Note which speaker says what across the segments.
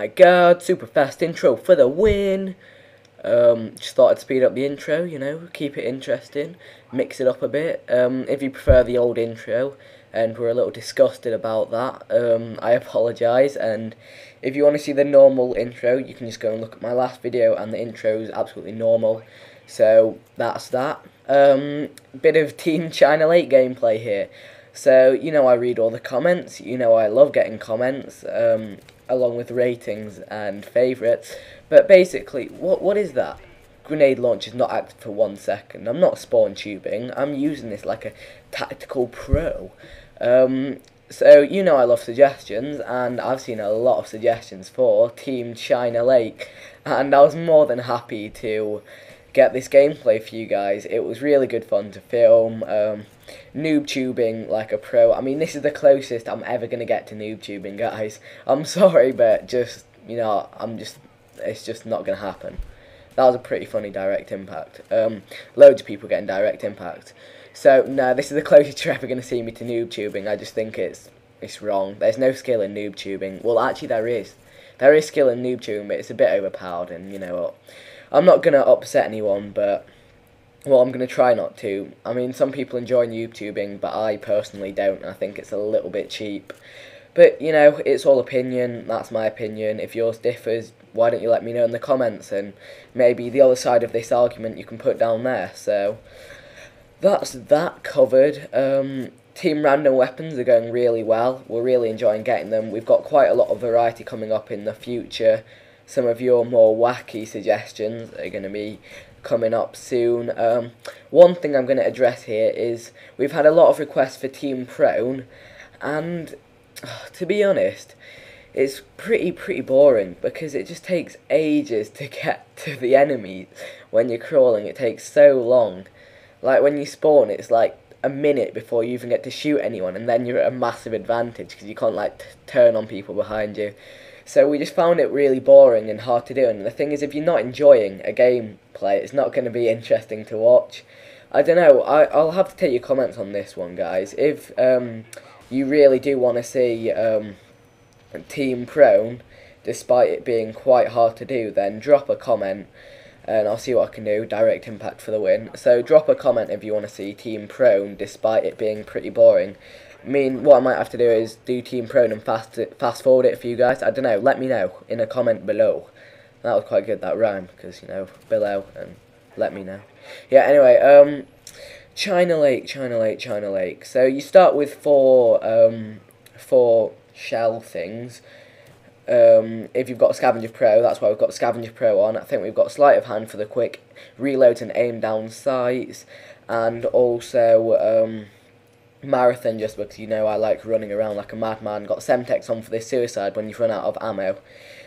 Speaker 1: my god, super fast intro for the win. Just thought I'd speed up the intro, you know, keep it interesting, mix it up a bit. If you prefer the old intro and we're a little disgusted about that, I apologise. And if you want to see the normal intro, you can just go and look at my last video, and the intro is absolutely normal. So that's that. Bit of Team China Lake gameplay here. So, you know, I read all the comments, you know I love getting comments, along with ratings and favourites. But basically, what is that? Grenade launch is not active for 1 second. I'm not spawn tubing, I'm using this like a tactical pro. So, you know I love suggestions, and I've seen a lot of suggestions for Team China Lake, and I was more than happy to get this gameplay for you guys. It was really good fun to film, noob tubing like a pro. I mean, this is the closest I'm ever going to get to noob tubing, guys. I'm sorry, but just, you know, it's just not going to happen. That was a pretty funny direct impact. Loads of people getting direct impact. So, no, this is the closest you're ever going to see me to noob tubing. I just think it's wrong. There's no skill in noob tubing. Well, actually there is. There is skill in noob tubing, but it's a bit overpowered, and you know what. I'm not going to upset anyone, but, well, I'm going to try not to. I mean, some people enjoy YouTubing, but I personally don't. I think it's a little bit cheap. But, you know, it's all opinion. That's my opinion. If yours differs, why don't you let me know in the comments? And maybe the other side of this argument you can put down there. So, that's that covered. Team Random Weapons are going really well. We're really enjoying getting them. We've got quite a lot of variety coming up in the future. Some of your more wacky suggestions are going to be coming up soon. One thing I'm going to address here is we've had a lot of requests for Team Prone, and to be honest, it's pretty boring because it just takes ages to get to the enemies when you're crawling. It takes so long. Like when you spawn, it's like a minute before you even get to shoot anyone, and then you're at a massive advantage because you can't like turn on people behind you. So we just found it really boring and hard to do, and the thing is, if you're not enjoying a gameplay, it's not going to be interesting to watch. I don't know, I'll have to take your comments on this one, guys. If you really do want to see Team Prone, despite it being quite hard to do, then drop a comment, and I'll see what I can do. Direct impact for the win. So drop a comment if you want to see Team Prone, despite it being pretty boring. I mean, what I might have to do is do Team Prone and fast forward it for you guys. I don't know, let me know in a comment below. That was quite good, that rhyme, because, you know, below and let me know. Yeah, anyway, China Lake. So you start with four shell things. If you've got Scavenger Pro, that's why we've got Scavenger Pro on. I think we've got Sleight of Hand for the quick reloads and aim down sights, and also Marathon, just because, you know, I like running around like a madman. Got Semtex on for this suicide when you've run out of ammo.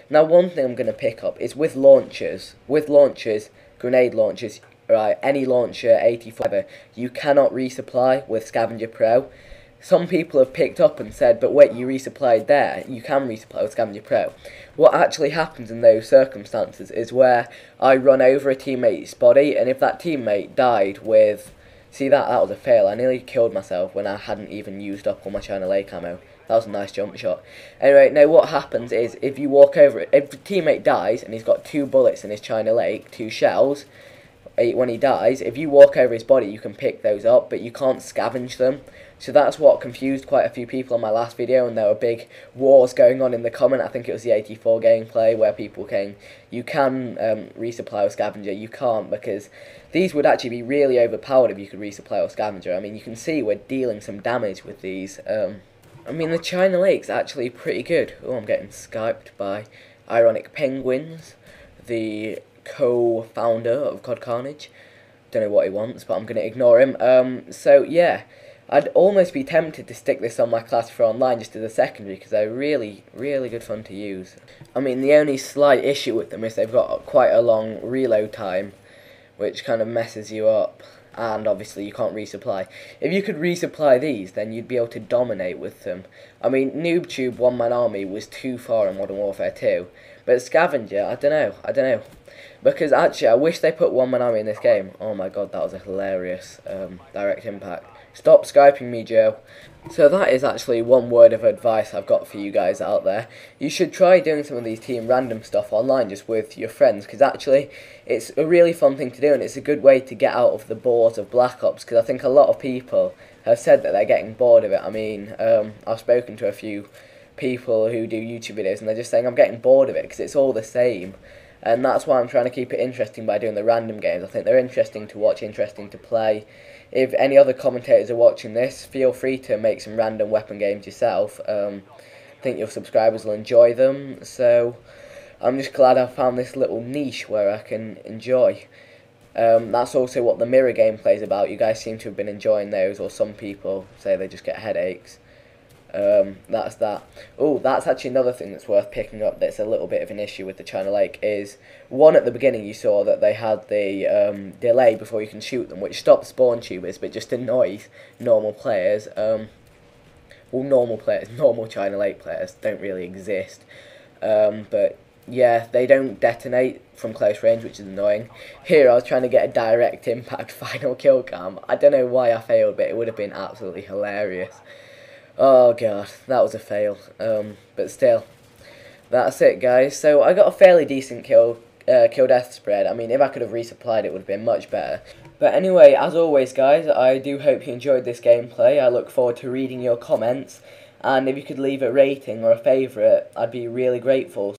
Speaker 1: Now, one thing I'm going to pick up is with launchers, grenade launchers, right, any launcher, 84, you cannot resupply with Scavenger Pro. Some people have picked up and said, but wait, you resupplied there, you can resupply with Scavenger Pro. What actually happens in those circumstances is where I run over a teammate's body, and if that teammate died with... See, that was a fail. I nearly killed myself when I hadn't even used up all my China Lake ammo. That was a nice jump shot. Anyway, now what happens is, if you walk over it, if the teammate dies and he's got 2 bullets in his China Lake, 2 shells, when he dies, if you walk over his body, you can pick those up, but you can't scavenge them. So that's what confused quite a few people on my last video, and there were big wars going on in the comment. I think it was the 84 gameplay where people came, you can resupply with Scavenger, you can't, because these would actually be really overpowered if you could resupply with Scavenger. I mean, you can see we're dealing some damage with these. I mean, the China Lake's actually pretty good. Oh, I'm getting Skyped by Ironic Penguins, the co-founder of COD Carnage. Don't know what he wants, but I'm going to ignore him. So, yeah. I'd almost be tempted to stick this on my class for online just as a secondary, because they're really good fun to use. I mean, the only slight issue with them is they've got quite a long reload time, which kind of messes you up, and obviously you can't resupply. If you could resupply these, then you'd be able to dominate with them. I mean, NoobTube one-man army was too far in Modern Warfare 2, but Scavenger, I don't know. Because actually, I wish they put one-man army in this game. Oh my god, that was a hilarious direct impact. Stop Skyping me, Joe. So that is actually one word of advice I've got for you guys out there. You should try doing some of these team random stuff online just with your friends, because actually it's a really fun thing to do, and it's a good way to get out of the bores of Black Ops, because I think a lot of people have said that they're getting bored of it. I mean, I've spoken to a few people who do YouTube videos, and they're just saying I'm getting bored of it because it's all the same. And that's why I'm trying to keep it interesting by doing the random games. I think they're interesting to watch, interesting to play. If any other commentators are watching this, feel free to make some random weapon games yourself. I think your subscribers will enjoy them. So I'm just glad I found this little niche where I can enjoy. That's also what the mirror gameplay is about. You guys seem to have been enjoying those, or some people say they just get headaches. That's that. Oh, that's actually another thing that's worth picking up that's a little bit of an issue with the China Lake is, one, at the beginning you saw that they had the delay before you can shoot them, which stops spawn tubers but just annoys normal players. Well, normal China Lake players don't really exist. But yeah, they don't detonate from close range, which is annoying. Here I was trying to get a direct impact final kill cam. I don't know why I failed, but it would have been absolutely hilarious. Oh god, that was a fail. But still, that's it, guys. So I got a fairly decent kill death spread. I mean, if I could have resupplied, it would have been much better. But anyway, as always, guys, I do hope you enjoyed this gameplay. I look forward to reading your comments, and if you could leave a rating or a favourite, I'd be really grateful.